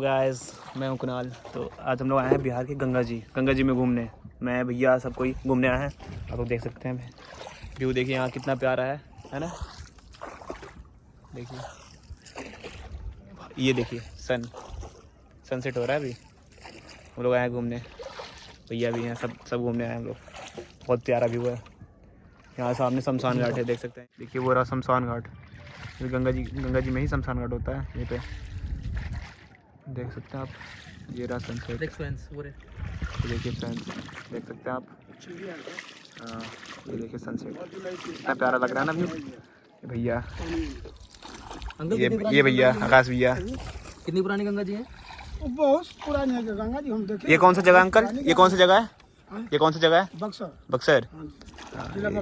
Guys, मैं हूं कुणाल। तो आज हम लोग आए हैं बिहार के गंगा जी में घूमने। मैं भैया सब कोई घूमने आए हैं। आप लोग देख सकते हैं व्यू, देखिए यहाँ कितना प्यारा है ना। देखिए ये देखिए सनसेट हो रहा है अभी। हम लोग आए हैं घूमने, भैया भी हैं, सब घूमने आए हैं हम लोग। बहुत प्यारा व्यू है। यहाँ सामने शमशान घाट है, देख सकते हैं। देखिए वो रहा शमशान घाट। गंगा जी में ही शमशान घाट होता है यहीं पे, देख सकते हैं आप। ये रहा सनसेट। देखिए फ्रेंड्स, देख सकते हैं आप। हाँ, ये देखिए सनसेट कितना प्यारा लग रहा है ना व्यू। भैया ये भैया आकाश भैया। कितनी पुरानी गंगा जी है? बहुत पुरानी है गंगा जी। हम देखे। ये कौन सा जगह अंकल? ये कौन सा जगह है? ये कौन सा जगह है? बक्सर।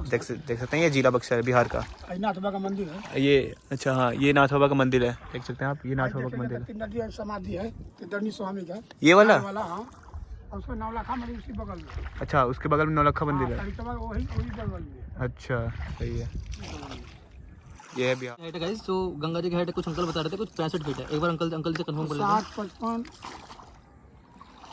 देख सकते हैं, ये जिला बक्सर है बिहार का। नाथ बाबा का मंदिर है ये। अच्छा हाँ, ये नाथ बाबा का मंदिर है, देख सकते हैं आप। ये नाथ बाबा का मंदिर है। समाधि है दरनी स्वामी का, ये वाला। हाँ, उसका नौलखा मंदिर उसी बगल में। अच्छा, उसके बगल में नौलखा मंदिर है। वही बगल में। अच्छा, सही है। ये है बिहार। हाइट है गाइस, जो गंगा जी की हाइट है, कुछ अंकल बता रहे थे, कुछ 65 फीट है। एक बार अंकल से कंफर्म कर लेते हैं। 60-55।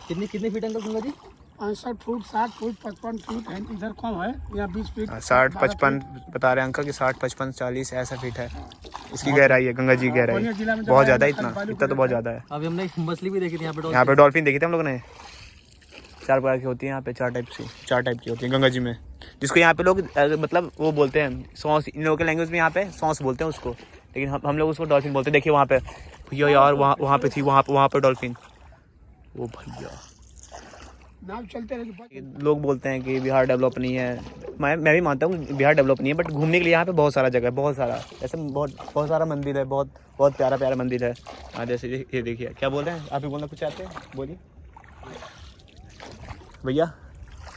कितनी फीट है uncle Ganga ji? 65 foot, 60 foot, 55 feet है। इधर कम है, यहाँ 20 फीट। 60-55 बता रहे हैं अंकल कि 60-55-40 ऐसा फीट है इसकी गहराई है। गंगा जी की गहराई बहुत ज़्यादा है। इतना तो बहुत ज़्यादा है। अभी हमने मछली भी देखी थी यहाँ पे डॉल्फिन देखी थी हम लोगों ने। 4 प्रकार की होती है यहाँ पे, 4 टाइप की होती है गंगा जी में, जिसको यहाँ पे लोग मतलब वो बोलते हैं सॉस। इन लोगों के लैंग्वेज में यहाँ पे सॉस बोलते हैं उसको, लेकिन हम लोग उसको डॉल्फिन बोलते हैं। देखिए वहाँ पे भैया यार, वहाँ पे थी, वहाँ पे डॉल्फिन। वो भैया नाव चलते रहे। लोग बोलते हैं कि बिहार डेवलप नहीं है। मैं भी मानता हूँ बिहार डेवलप नहीं है, बट घूमने के लिए यहाँ पे बहुत सारा जगह है, बहुत सारा ऐसे बहुत सारा मंदिर है। बहुत प्यारा मंदिर है। हाँ, जैसे ये देखिए। क्या बोल रहे हैं आप? ही बोलना कुछ चाहते हैं, बोलिए भैया।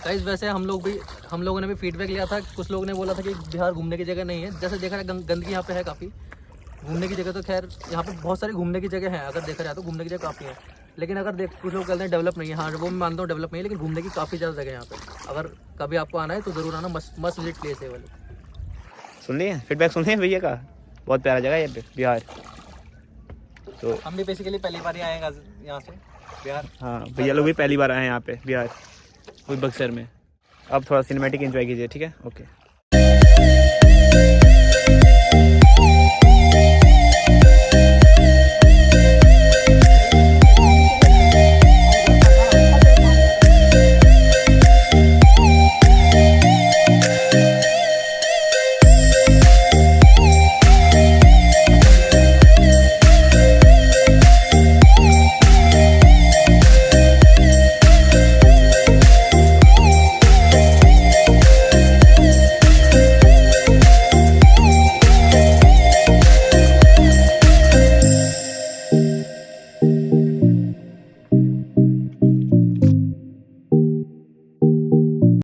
गाइस वैसे हम लोगों ने भी फीडबैक लिया था। कुछ लोगों ने बोला था कि बिहार घूमने की जगह नहीं है। जैसे देखा है गंदगी यहाँ पे है काफ़ी। घूमने की जगह तो खैर यहाँ पे बहुत सारी घूमने की जगह है, अगर देखा जाए तो घूमने की जगह काफ़ी है। लेकिन अगर कुछ लोग कहते हैं डेवलप नहीं है, हाँ वो मैं मानता हूँ डेवलप नहीं है, लेकिन घूमने की काफ़ी ज़्यादा जगह है यहाँ पे। अगर कभी आपको आना है तो ज़रूर आना। मस्त विजिट प्लेस है वाली। सुन लिए फीडबैक? सुन लिए भैया का? बहुत प्यारा जगह है यहाँ पे बिहार। तो हम भी बेसिकली पहली बार ही आए हैं यहाँ से बिहार। हाँ, भैया लोग भी पहली बार आए हैं यहाँ पे बिहार, बक्सर में। अब थोड़ा सिनेमैटिक एंजॉय कीजिए, ठीक है? ओके।